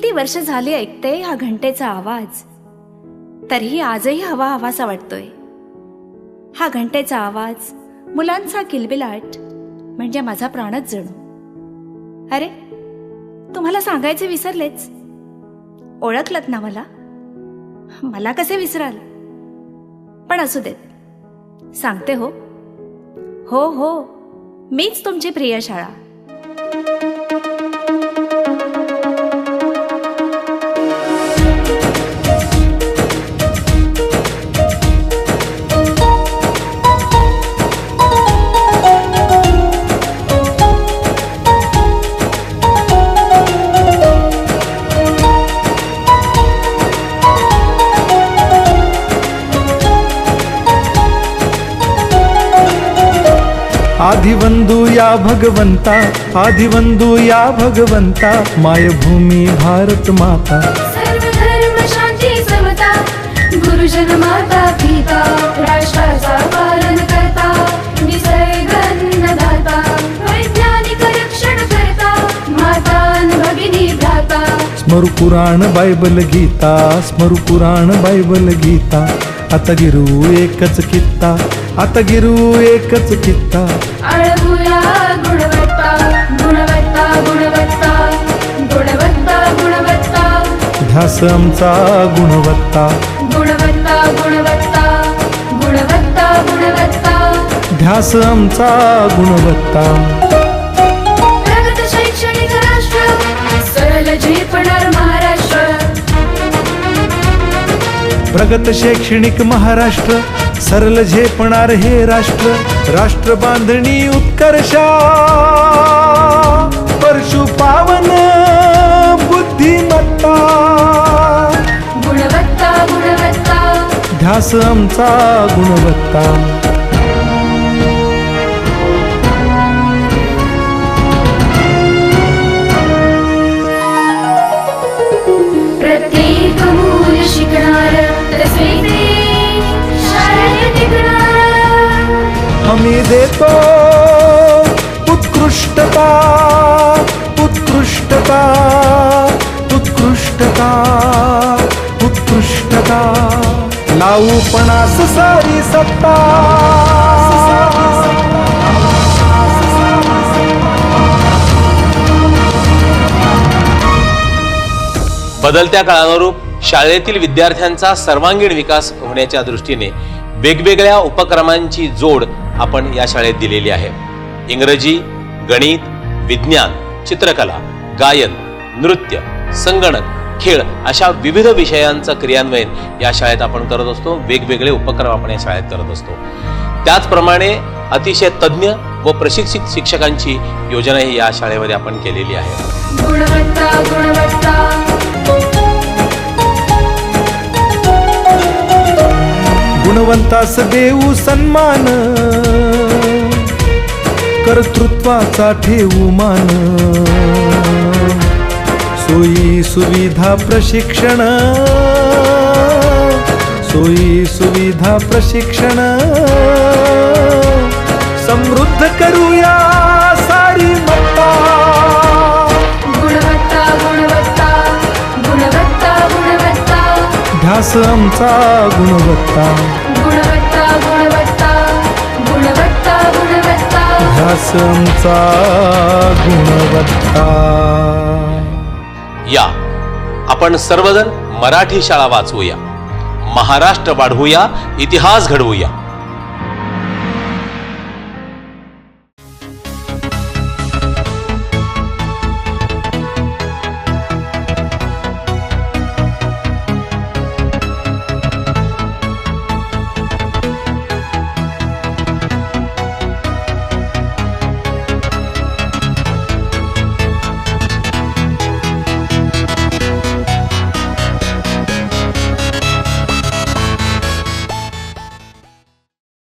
किती वर्ष झाली ऐकते हा घंटेचा आवाज, तरीही आजही हवा हवासा वाटतोय. हा घंटेचा आवाज, मुलांचा किलबिलाट म्हणजे माझा प्राणच जणू. अरे, तुम्हाला सांगायचे विसरलेच. ओळखलत ना मला? मला कसे विसराल? पण असू देत, सांगते. हो हो हो, मीच तुमची प्रिय शाळा. आदिवंदू या भगवंता, आदिवंदू या भगवंता, मायभूमी भारत माता. सर्व धर्म शांती समता, गुरुजन माता पिता, राष्ट्राचा पालन करता, निसर्ग अन्नदाता, वैज्ञानिक रक्षण करता, माता भगिनी भ्राता. स्मरू पुराण बायबल गीता, स्मरू पुराण बायबल गीता. आता गिरू एकच कित्ता, आता गिरू एकच कित्ता. अळभुया गुणवत्ता, गुणवत्ता, गुणवत्ता, गुणवत्ता, गुणवत्ता. ध्यास आमचा गुणवत्ता, गुणवत्ता, गुणवत्ता, गुणवत्ता, गुणवत्ता. ध्यास आमचा गुणवत्ता. प्रगत शैक्षणिक राष्ट्र, सरळ झेपणार महाराष्ट्र. प्रगत शैक्षणिक महाराष्ट्र, सरल झेपणार हे राष्ट्र. राष्ट्र बांधणी उत्कर्षा, परशु पावन बुद्धिमत्ता. गुणवत्ता, गुणवत्ता. ध्यास आमचा गुणवत्ता. प्रत्येक मूल शिकणार, तसे शाळेत टिकणार. आम्ही देतो उत्कृष्टता, उत्कृष्टता, उत्कृष्टता, उत्कृष्टता. लावू पणास सारी सत्ता. बदलत्या काळानुरूप शाळेतील विद्यार्थ्यांचा सर्वांगीण विकास होण्याच्या दृष्टीने वेगवेगळ्या उपक्रमांची जोड आपण या शाळेत दिलेली आहे. इंग्रजी, गणित, विज्ञान, चित्रकला, गायन, नृत्य, संगणक, खेळ अशा विविध विषयांचं क्रियान्वयन या शाळेत आपण करत असतो. वेगवेगळे उपक्रम आपण या शाळेत करत असतो. त्याचप्रमाणे अतिशय तज्ज्ञ व प्रशिक्षित शिक्षकांची योजनाही या शाळेमध्ये आपण केलेली आहे. गुणवत्ता, गुणवत्ता. गुणवंतास देऊ सन्मान, कर्तृत्वाचा ठेवू मान. सोयी सुविधा प्रशिक्षण, सोयी सुविधा प्रशिक्षण. समृद्ध करूया सारी मत्ता. गुणवत्ता, गुणवत्ता, गुणवत्ता, गुणवत्ता. ध्यास आमचा गुणवत्ता. गुणवत्ता, गुणवत्ता, गुणवत्ता, गुणवत्ता. ध्यास आमचा गुणवत्ता. या आपण सर्वजण मराठी शाळा वाचवूया, महाराष्ट्र वाढवूया, इतिहास घडवूया.